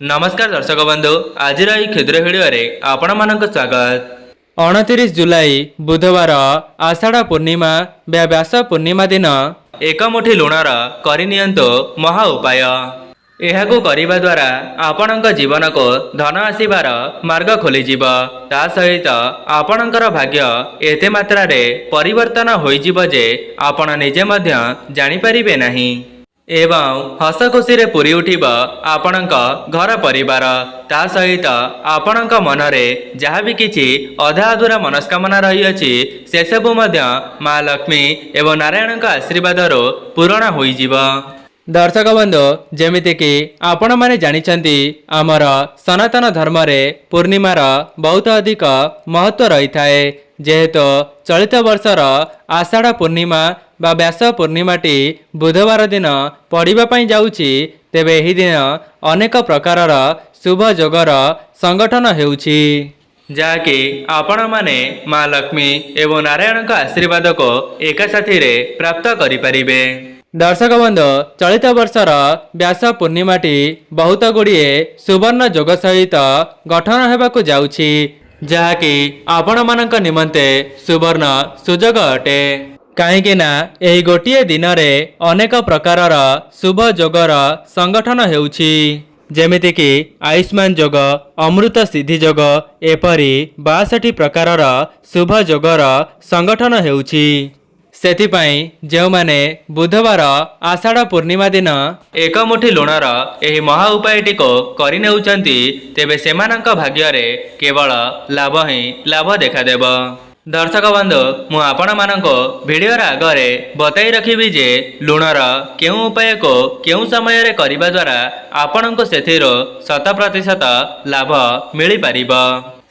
नमस्कार दर्शक बंधु आज क्षुद्र भिडियो आपण मानक स्वागत। 29 जुलाई बुधवार आषाढ़ पूर्णिमा व्यास पूर्णिमा दिन एक मुठी लुणर करनियंतु महा उपाय। एहाकु करिबा द्वारा आपणक जीवन को धन आसीबार मार्ग खोलीजिब। ता सहित आपणकर भाग्य एते मात्रा रे परिवर्तन होइजिब जे आपण निजे मध्य जानि परिबे नाही एवं हस खुशी रे पूरी उठिब आपणक घर परिवार। ता सहित आपणक मनरे जहाँ भी किछि अधा अधूरा मनस्कामना रही अछि से सबु मध्य माँ लक्ष्मी एवं नारायणक आशीर्वादरो पूरण होइजिब। दर्शक बंधु जेमिति कि आपण माने जानिछंती आमर सनातन धर्म रे पूर्णिमार बहुत अधिक महत्व रही थाए। जेहेतु चलित वर्षर आषाढ़ पूर्णिमा बा व्यास पूर्णिमाटी बुधवार दिन पड़िबा पई जाउछि, तेबे एही दिन अनेक प्रकारर शुभ जोगर संगठन हेउछि जाकि आपण माने माँ लक्ष्मी एवं नारायणक आशीर्वाद को एक साथी रे प्राप्त करि परिबे। दर्शक बंधु चलित वर्षर व्यास पूर्णिमाटी बहुत गुड़िए सुवर्ण जोग सहित गठन हेबाकु जाउछि, जहाँकि आपण मानक निमंते सुवर्ण सुजोग अटे। कहीं ना एही गोटिए दिन रे अनेक प्रकारर शुभ जोगर संगठन हेउछि, जेमिति कि आयुष्मान जोग, अमृत सिद्धि जोग, एपरी 62 प्रकारर शुभ जोगर संगठन हेउछि। सेथिपाई जो माने बुधवार आषाढ़ पूर्णिमा दिन एक मुठी लुणर एही महा उपायटी को करि नेउचंती, तेबे सेमानक भाग्य रे केवल लाभ ही लाभ देखादेव। दर्शक बंधु मु आपण मानक भिडियो आगरे बताई रखिबी जे लुणर केउ उपाय को केउ समय रे करिबा द्वारा आपणको सेथिरो 100% लाभ मिली परिबो।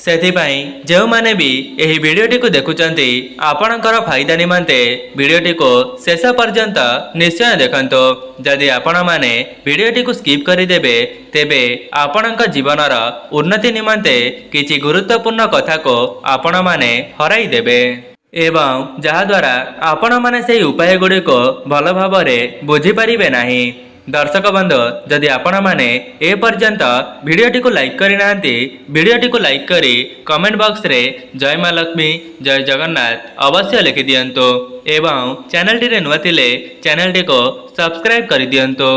सेथिपाई जो माने भी एही वीडियोटी को देखुचंती आपणकर फायदा निमंते वीडियोटी को शेष पर्यंत निश्चय देखंतो। जदि आपण माने वीडियोटी को स्किप करि देबे तेबे आपणक जीवनर उन्नति निमंते किछि गुरुत्वपूर्ण कथा को आपण माने हराई देबे एवं जहा द्वारा आपण माने सेही उपाय गुडी को भल भाबरे बुझी परिबे नाही। दर्शक बंधु जदि आपण माने ए पर्यंत वीडियोटी को लाइक करि नांती, वीडियोटी को लाइक करी कमेंट बॉक्स रे जय माँ लक्ष्मी जय जगन्नाथ अवश्य लिखि दियंतो एवं चैनल टी रे नुआ थिले चैनल टी को सब्सक्राइब करि दियंतो।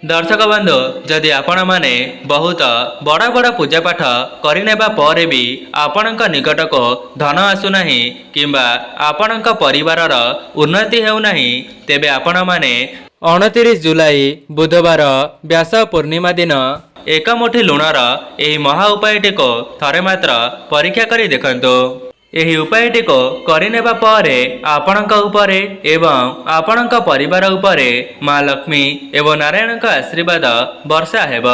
दर्शक बंधु जदि आपण माने बहुत बड़ा बड़ा पूजा पाठ करिनेबा परे भी आपणक निकट को धन आसु नाही किंबा आपणक परिवारर उन्नति हेउ नाही, तेबे आपण माने 29 जुलाई बुधवार व्यास पूर्णिमा दिन एक मुठी लुणर एही महा उपायटी को थरे मात्र परीक्षा करी देखंतो। एही उपायटी को करिनेबा परे आपणक उपरे एवं आपणक परिवार उपरे माँ लक्ष्मी एवं नारायणक आशीर्वाद वर्षा हेब।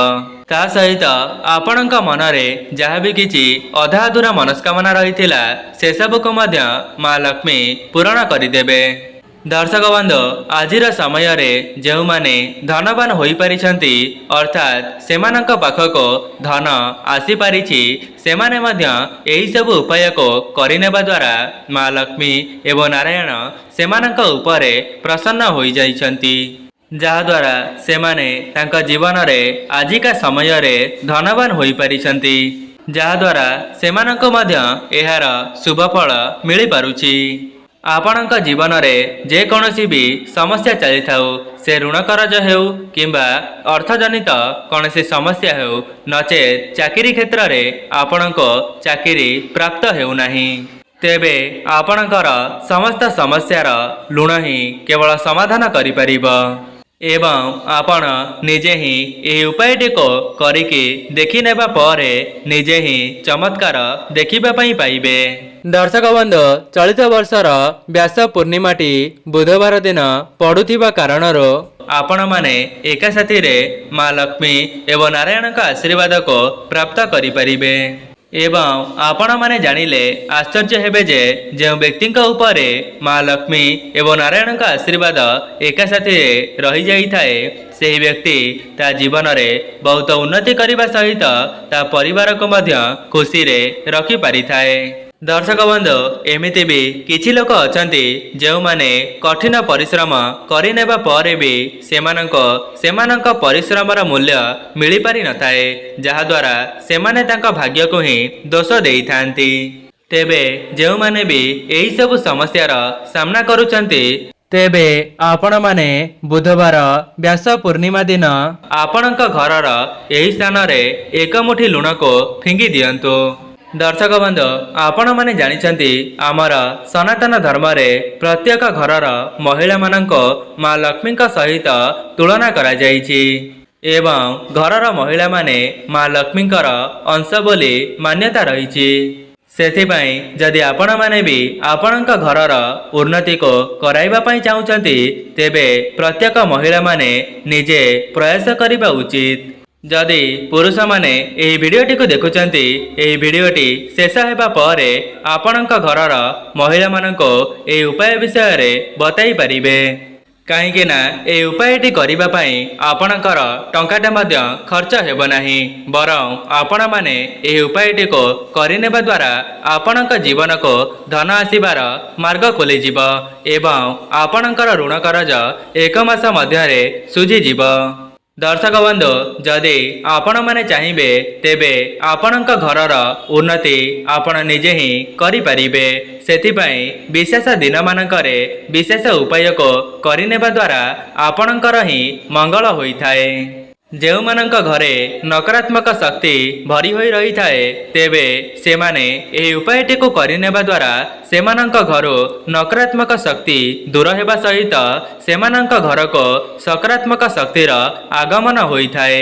ता सहित आपणक मनरे जहाँ भी किछि अधा अधूरा मनस्कामना रहिथिला से सब को मध्य माँ लक्ष्मी पूर्ण करिदेबे। दर्शक बंधु आजिर समय रे जो माने धनवान होई परिछंती अर्थात सेमानक पाखको धन आसी पारिछि, सेमाने मध्य एही सब उपाय को करिनेबा द्वारा माँ लक्ष्मी एवं नारायण सेमानक उपरे प्रसन्न होई जाइछंती, जहा द्वारा सेमाने तांका जीवन रे आजिका समय रे धनवान होई परिछंती, जहा द्वारा सेमानक मध्य एहार शुभ फल मिली पारुछि। आपणक जीवन रे जे कोनोसी भी समस्या चली थाउ, से ऋण करज हेउ किंबा अर्थजनित कोनोसी समस्या हेउ नचेत चाकरी क्षेत्र रे आपणको चाकरी प्राप्त हेउ नाही, तेबे आपणकर समस्त समस्यार लुण ही केवल समाधान करि परिबो एवं आपण निजे ही एही उपायटी को करिके देखि नेबा परे निजे ही चमत्कार देखिबा पई पाइबे। दर्शक बंधु चलित वर्षर व्यास पूर्णिमाटी बुधवार दिन पड़ुथिबा कारणरो आपण माने एका साथी रे माँ लक्ष्मी एवं नारायणक आशीर्वाद को प्राप्त करि परिबे एवं आपण माने जानिले आश्चर्य हेबे जे जो व्यक्तिक उपरे माँ लक्ष्मी एवं नारायणक आशीर्वाद एका साथी रही जाई थाए सेही व्यक्ति ता जीवन रे बहुत उन्नति करिबा सहित ता परिवार को मध्य खुशी रे रखि पारि थाए। दर्शक बंधु एमिति भी किछि लोक अछंती जेउमाने कठिन परिश्रम करिनेबा परे भी सेमानंक परिश्रमर मूल्य मिली पारि नथाए जहा द्वारा सेमाने तांका भाग्य को ही दोष देइथांती। तेबे जेउमाने भी एही सब समस्यार सामना करूछंती तेबे आपण माने बुधवार व्यास पूर्णिमा दिन आपणक घरर एही स्थान रे एक मुठी लुण को फिंगी दियंतु। दर्शक बंधु आपण माने जानिछंती आमर सनातन धर्म रे प्रत्येक घरर महिला मानक मां लक्ष्मी सहित तुलना करा जाइछि एवं घरर महिला माने मां लक्ष्मीकर अंश बोली मान्यता रहिछि। सेथिपाई जदि आपण माने भी आपणक घरर उन्नति को कराइबा पई चाहुछंती तेबे प्रत्येक महिला माने निजे प्रयास करिबा उचित। जदि पुरुष माने एही भिडियोटी को देखुचंती एही भिडियोटी शेष हेबा परे आपणक घरर महिला मानको एही उपाय विषय रे बताई परिबे कहीं ना ए उपायटी करिबा पई आपणकर टंकाटे मध्य खर्च हेबो नाही बरं आपण माने एही उपायटी को करिनेबा द्वारा आपणक जीवन को धन आसीबार मार्ग खोली जिवो एवं आपणकर ऋण कर्ज एक मास मध्य रे सुझी जिवो। दर्शक बंधु जदि आपण माने चाहिए तेबे आपणक घरर उन्नति आपण निजे ही करि परिबे। सेथिपाई विशेष दिन मानकरे विशेष उपाय को करिनेबा द्वारा आपणकर ही मंगल होइथाए। जेउमानंक घरे नकारात्मक शक्ति भरी होई रही थाए तेबे सेमाने एही उपायटी को करिनेबा द्वारा सेमानंक घरो नकारात्मक शक्ति दूर हेबा सहित सेमानंक घर को सकारात्मक शक्तिर आगमन होइथाए।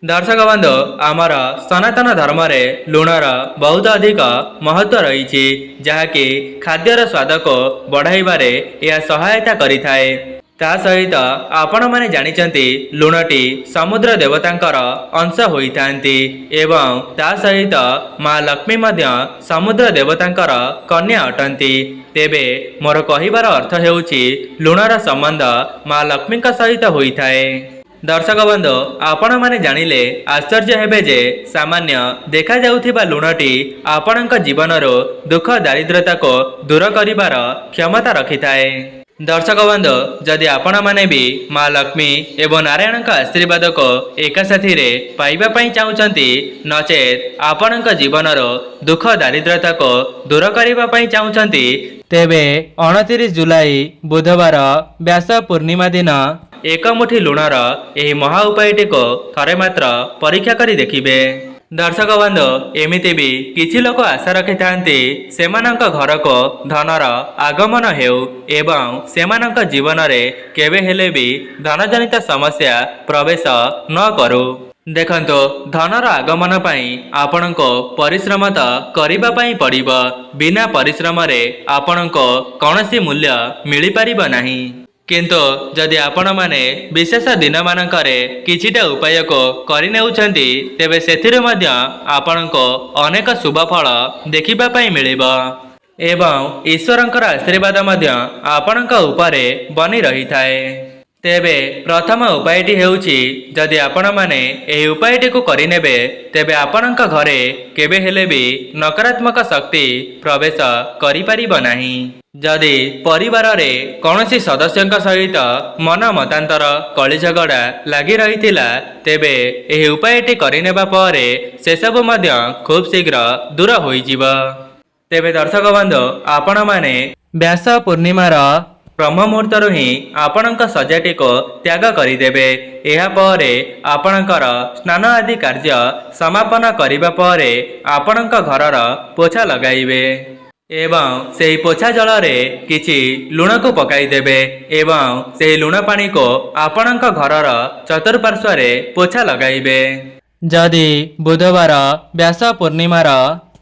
दर्शक बंधु आमर सनातन धर्म रे लुणर बहुत अधिक महत्व रही जहाँकि खाद्यर स्वाद को बढ़ाइबारे यह सहायता करिथाए। ता सहित आपण माने जानिचंती लुणटी समुद्र देवतांकर अंश होइथांती एवं ता सहित मां लक्ष्मी मध्य समुद्र देवतांकर कन्या अटंती। तेबे मोर कहिबार अर्थ हेउची लुणर संबंध मां लक्ष्मी सहित होइथाए। दर्शक बंधु आपण माने जानिले आश्चर्य हेबे जे सामान्य देखा जाउथिबा लुणटी आपणक जीवनरो दुख दारिद्रता को दूर करिबार क्षमता रखिथाए। दर्शक बंधु जदि आपण माने भी मां लक्ष्मी एवं नारायण का आशीर्वाद को एक साथी रे पाइबा पई चाहुचंती नचेत आपणक जीवनरो दुख दारिद्रता को दूर करिबा पई चाहुचंती तेबे 29 जुलाई बुधवार व्यास पूर्णिमा दिन एक मुठी लुणर एही महा उपायटी को थरे मात्र परीक्षा करी देखिबे। दर्शक बंधु एमिति भी किछि लोक आशा रखिथांती सेमानंक घर को धनर आगमन हेउ एवं सेमानंक जीवन रे केबे हेले भी धनजनित समस्या प्रवेश न करू। देखंतो धनर आगमन पई आपणको परिश्रम त करिबा पई पड़िबो बिना परिश्रम रे आपणको कौनसी मूल्य मिली परिबो नाही। किंतु जदि आपण माने विशेष दिन मानकरे किछिटा उपाय को करिनेउछंती तेबे सेथिरे मध्य आपणको अनेक शुभ फल देखिबा पई मिलिबो एवं ईश्वरंकर आशीर्वाद मध्य आपणक उपरे बनी रही थाए। तेबे प्रथम उपायटी हेउची जदि आपण माने एही उपायटी को करिनेबे तेबे आपणक घरे केबे हेले भी नकारात्मक शक्ति प्रवेश करि परिबो नाही। जदि परिवार रे कौनसी सदस्यंक सहित मन मतांतर कली झगड़ा लगी रही तेबे एही उपायटी करिनेबा परे से सब मध्य खूब शीघ्र दूर होई जिवो। तेबे दर्शक बंधु आपण माने व्यास पूर्णिमार ब्रह्म मुहूर्तर ही आपणक सजाटी को त्याग करिदेबे। एहा परे आपणकर स्नान आदि कार्य समापन करिबा परे आपणक घरर पोछा लगाइबे एवं सेही पोछा जल रे किछि लुण को पकाई देबे एवं सेही लुण पानी को आपणक घरर चतुर्पार्श्व रे पोछा लगाइबे। जदि बुधवार व्यास पूर्णिमार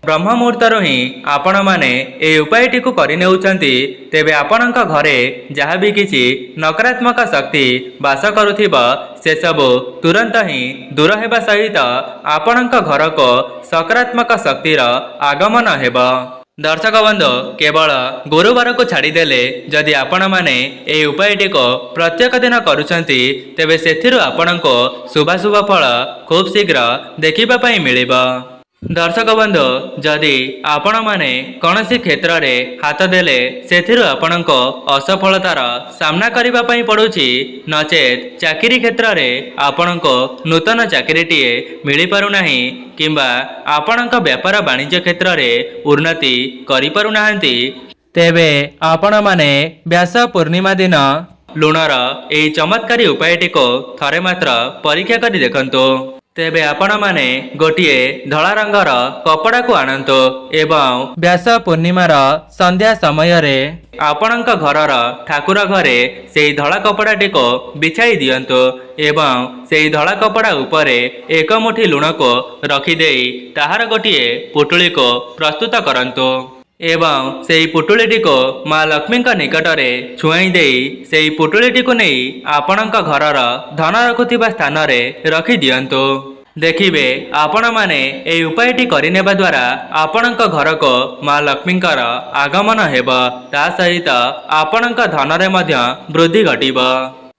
ब्रह्म मुहूर्तर ही आपण माने ए उपायटी को करिनेउछंती तेबे आपणक घरे जहाँ भी किछि नकारात्मक शक्ति वास करुथिबा से सब तुरंत ही दूर हेबा सहित आपणक घर को सकारात्मक शक्तिर आगमन हेबा। दर्शक बंधु केवल गुरुवार को छाड़ीदेले जदि आपण माने ए उपायटी को प्रत्येक दिन करुछंती तेबे सेथिरु आपणको शुभाशुभ फल खूब शीघ्र देखिबा पई मिलिबा। दर्शक बंधु जदि आपण माने कौनसी क्षेत्र रे हाथ देले सेथिरु आपणको असफलतार सामना करिबा पई पडुछि नचेत चाकरी क्षेत्र रे आपणको नूतन चाकरीटीए मिली पारु नाही किंबा आपणको व्यापार वाणिज्य क्षेत्र रे उन्नति करि पारु नाहंती तेबे आपण माने व्यास पूर्णिमा दिन लुणर एही चमत्कारी उपायटी को थरे मात्र परीक्षा करी देखंतु तेबे आपण माने गोटिए धला रंगर कपड़ा को आनंतु एवं व्यास पूर्णिमार संध्या समय रे आपणଙ୍କ घरर ठाकुर घरे सेही धला कपड़ाटी को बिछाई दियंतु एवं सेही धला कपड़ा उपरे एक मुठी लुण को रखी देई ताहार गोटिए पुटुली को प्रस्तुत करंतु एवं सेही पुटुलीटी को माँ लक्ष्मी निकटरे छुआई देई सेही पुटुलीटी को नहीं आपणଙ୍କ घरर धन रखुथिबा स्थान रे रखी दियंतु देखिबे आपण माने एही उपायटी करिनेबा द्वारा आपणଙ୍କ घर को माँ लक्ष्मींकर आगमन हेब ता सहित आपणଙ୍କ धन रे मध्य वृद्धि घटिब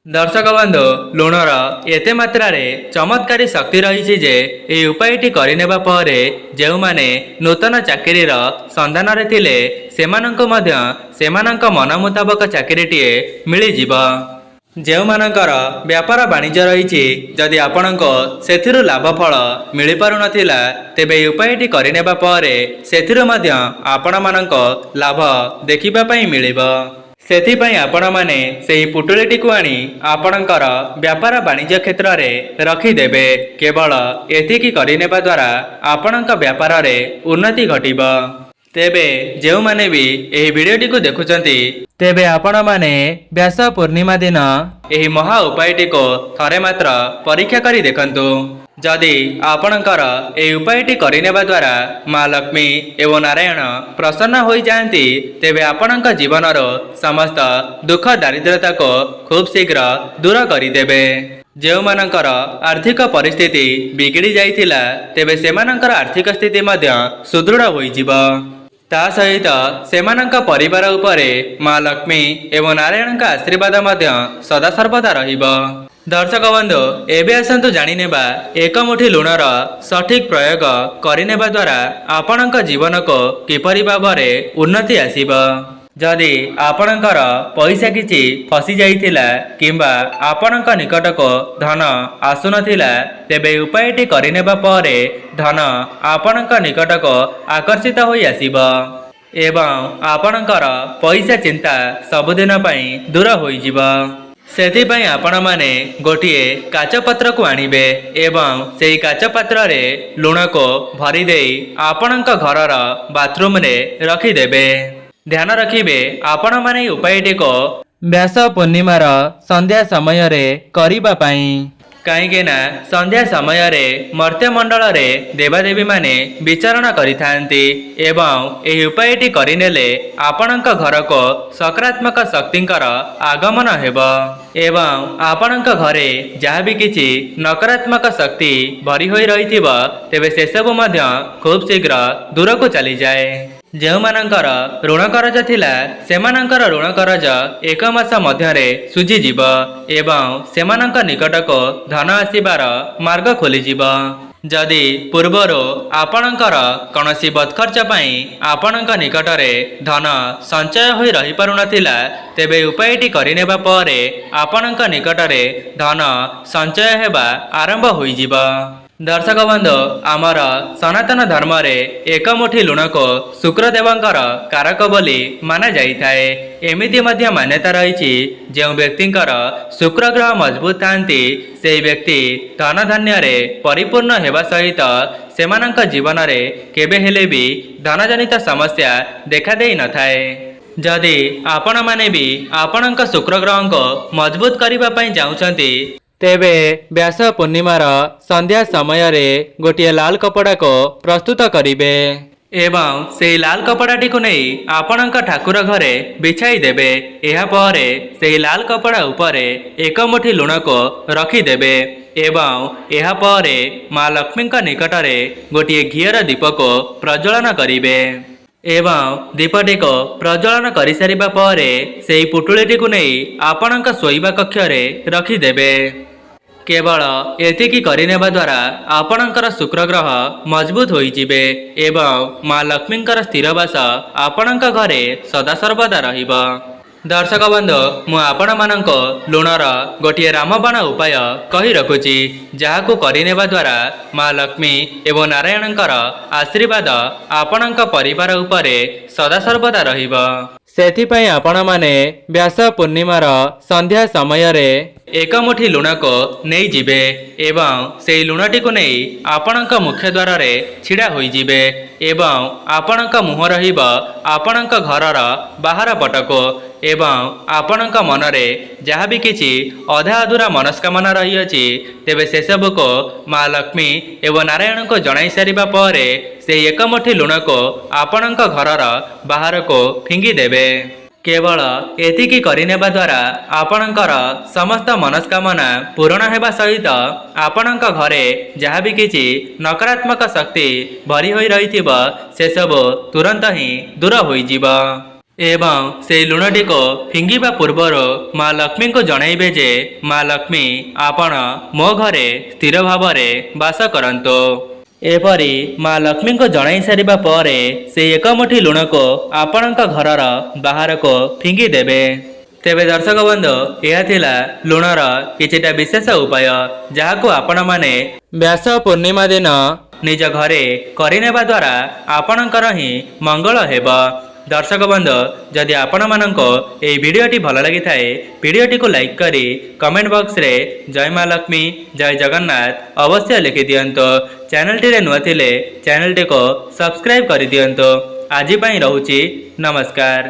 दर्शक बंधु लुणर एते मात्रा रे चमत्कारी शक्ति रही जे एही उपायटी करिनेबा परे जेउ माने नूतन चाकरीर संधान रे थिले सेमानंको मध्य सेमानंक मन मुताबक चाकरीटीए मिली जिव जेउ मानकर व्यापार वाणिज्य रही जदि आपणको सेथिरु लाभ फल मिली पारु नथिला तेबे एही उपायटी करिनेबा परे सेथिरु मध्य आपण मानंको लाभ देखिबा पई मिलिब सेथिपाई आपण माने सेही पुटुलीटी को आनी आपणकर व्यापार वाणिज्य क्षेत्र रे रखिदेबे केवल एतिकी करिनेबा द्वारा आपणक व्यापार रे उन्नति घटिब तेबे जेउ माने भी एही भिडियोटी को देखुचंती तेबे आपण माने व्यास पूर्णिमा दिन एही महा उपायटी को थरे मात्र परीक्षा करी देखंतु जदि आपणकर एही उपायटी करिनेबा द्वारा माँ लक्ष्मी एवं नारायण प्रसन्न होई जाती तेबे आपणक जीवनर समस्त दुख दारिद्रता को खूब शीघ्र दूर करिदेबे जेउ मानकर आर्थिक परिस्थिति बिगड़ी जाइथिला तेबे सेमानकर आर्थिक स्थिति मध्य सुदृढ़ होई जिव ता सहित सेमानंक परिवार उपरे माँ लक्ष्मी एवं नारायणଙ୍କ आशीर्वाद मध्य सदा सर्वदा रहिब दर्शक बंधु एबे आसंतु जानिनेबा एक मुठी लुणर सठिक प्रयोग करिनेबा द्वारा आपणଙ୍କ जीवन को किपरि भाबरे उन्नति आसीब जदि आपणकर पैसा किछि फसी जाइथिला किंबा आपणଙ୍କ निकट को धन आसुनथिला तेबे उपायटी करिनेबा परे धन आपणଙ୍କ निकट को आकर्षित होई आसीब एवं आपणकर पैसा चिंता सबुदिन पई दूर होई जिव सेथिपाई आपण माने गोटिए काच पत्र को आनिबे एवं सेही काच पत्र रे लुण को भरी देई आपणଙ୍କ घरर बाथरूम रे रखिदेबे ध्यान रखिबे आपण माने उपायटी को व्यास पूर्णिमार संध्या समय रे करिबा पई कहीं ना संध्या समय रे मर्त्य मंडल रे देवादेवी माने विचरण करिथांती एवं एही उपायटी करिनेले आपणଙ୍କ घर को सकारात्मक शक्तिंकर आगमन हेब एवं आपणଙ୍କ घरे जहाँ भी किछि नकारात्मक शक्ति भरी होई रहिथिबो तेबे से सब मध्य खूब शीघ्र दूर को चली जाए जेउ मानकर ऋण करज थिला सेमानकर ऋण करज एक मास मध्यरे सुझी जीव एवं सेमानक निकट को धन आसीबार मार्ग खोली जीव जदि पूर्वरो आपणकर कौनसी बदखर्च पई आपणଙ୍କ निकटरे धन संचय होई रही पारु नथिला तेबे उपायटी करिनेबा परे आपणଙ୍କ निकटरे धन संचय हेबा आरंभ होई जीव दर्शक बंधु आमर सनातन धर्म रे एक मुठी लुण को शुक्रदेवंकर कारक बोली माना जाइथाए एमिति मध्य मान्यता रही जो व्यक्तिंकर शुक्र ग्रह मजबूत थांती से व्यक्ति धन धान्य रे परिपूर्ण हेबा सहित सेमानंक जीवन रे केबे हेले भी धनजनित समस्या देखा देई न थाए जदि आपण माने भी आपणंक शुक्र ग्रह को मजबूत करिबा पई जाउछंती तेबे व्यास पूर्णिमार संध्या समय रे गोटिए लाल कपड़ा को प्रस्तुत करिबे एवं से लाल कपड़ाटी को नहीं आपणंक ठाकुर घरे बिछाई देबे एहा परे से लाल कपड़ा उपरे एक मुठी लुण को रखिदेबे एवं एहा परे माँ लक्ष्मींक निकटरे गोटिए घीयर दीप को प्रज्वलन करिबे एवं दीपटी को प्रज्वलन करि सारिबा परे सेही पुटुळीटी को नहीं आपणंक शोइबा कक्ष रे रखिदेबे କେବଳ ଏତିକି କରିନେବା ଦ୍ୱାରା ଆପଣଙ୍କର ଶୁକ୍ର ଗ୍ରହ ମଜବୁତ ହୋଇଯିବେ ଏବଂ ମା ଲକ୍ଷ୍ମୀଙ୍କର ସ୍ଥିର ବାସ ଆପଣଙ୍କ ଘରେ ସଦାସର୍ବଦା ରହିବ। ଦର୍ଶକ ବନ୍ଧୁ, ମୁଁ ଆପଣମାନଙ୍କୁ ଲୁଣର ଗୋଟିଏ ରାମବାଣ ଉପାୟ କହି ରଖୁଛି, ଯାହାକୁ କରିନେବା ଦ୍ୱାରା ମା ଲକ୍ଷ୍ମୀ ଏବଂ ନାରାୟଣଙ୍କର ଆଶୀର୍ବାଦ ଆପଣଙ୍କ ପରିବାର ଉପରେ ସଦାସର୍ବଦା ରହିବ। ସେଥିପାଇଁ ଆପଣମାନେ ବ୍ୟାସ ପୂର୍ଣ୍ଣିମାର ସନ୍ଧ୍ୟା ସମୟରେ ଏକ ମୁଠି ଲୁଣକୁ ନେଇଯିବେ ଏବଂ ସେହି ଲୁଣଟିକୁ ନେଇ ଆପଣଙ୍କ ମୁଖ୍ୟ ଦ୍ୱାରରେ ଛିଡ଼ା ହୋଇଯିବେ ଏବଂ ଆପଣଙ୍କ ମୁହଁ ରହିବ ଆପଣଙ୍କ ଘରର ବାହାର ପଟକୁ ଏବଂ ଆପଣଙ୍କ ମନରେ ଯାହା ବି କିଛି ଅଧା ଅଧୁରା ମନସ୍କାମନା ରହିଅଛି ତେବେ ସେସବୁକୁ ମା ଲକ୍ଷ୍ମୀ ଏବଂ ନାରାୟଣଙ୍କୁ ଜଣାଇ ସାରିବା ପରେ ସେହି ଏକ ମୁଠି ଲୁଣକୁ ଆପଣଙ୍କ ଘରର ବାହାରକୁ ଫିଙ୍ଗି ଦେବେ। କେବଳ ଏତିକି କରିନେବା ଦ୍ୱାରା ଆପଣଙ୍କର ସମସ୍ତ ମନସ୍କାମନା ପୂରଣ ହେବା ସହିତ ଆପଣଙ୍କ ଘରେ ଯାହା ବି କିଛି ନକାରାତ୍ମକ ଶକ୍ତି ଭରି ହୋଇ ରହିଥିବ ସେସବୁ ତୁରନ୍ତ ହିଁ ଦୂର ହୋଇଯିବ। ଏବଂ ସେହି ଲୁଣଟିକୁ ଫିଙ୍ଗିବା ପୂର୍ବରୁ ମା ଲକ୍ଷ୍ମୀଙ୍କୁ ଜଣାଇବେ ଯେ ମା ଲକ୍ଷ୍ମୀ ଆପଣ ମୋ ଘରେ ସ୍ଥିର ଭାବରେ ବାସ କରନ୍ତୁ। ଏପରି ମା ଲକ୍ଷ୍ମୀଙ୍କୁ ଜଣାଇ ସାରିବା ପରେ ସେହି ଏକ ମୁଠି ଲୁଣକୁ ଆପଣଙ୍କ ଘରର ବାହାରକୁ ଫିଙ୍ଗି ଦେବେ। ତେବେ ଦର୍ଶକ ବନ୍ଧୁ, ଏହା ଥିଲା ଲୁଣର କିଛିଟା ବିଶେଷ ଉପାୟ, ଯାହାକୁ ଆପଣମାନେ ବ୍ୟାସ ପୂର୍ଣ୍ଣିମା ଦିନ ନିଜ ଘରେ କରିନେବା ଦ୍ୱାରା ଆପଣଙ୍କର ହିଁ ମଙ୍ଗଳ ହେବ। ଦର୍ଶକ ବନ୍ଧୁ, ଯଦି ଆପଣମାନଙ୍କୁ ଏହି ଭିଡ଼ିଓଟି ଭଲ ଲାଗିଥାଏ ଭିଡ଼ିଓଟିକୁ ଲାଇକ୍ କରି କମେଣ୍ଟ ବକ୍ସରେ ଜୟ ମା ଲକ୍ଷ୍ମୀ ଜୟ ଜଗନ୍ନାଥ ଅବଶ୍ୟ ଲେଖିଦିଅନ୍ତୁ। ଚ୍ୟାନେଲଟିରେ ନୂଆ ଥିଲେ ଚ୍ୟାନେଲଟିକୁ ସବସ୍କ୍ରାଇବ୍ କରିଦିଅନ୍ତୁ। ଆଜି ପାଇଁ ରହୁଛି, ନମସ୍କାର।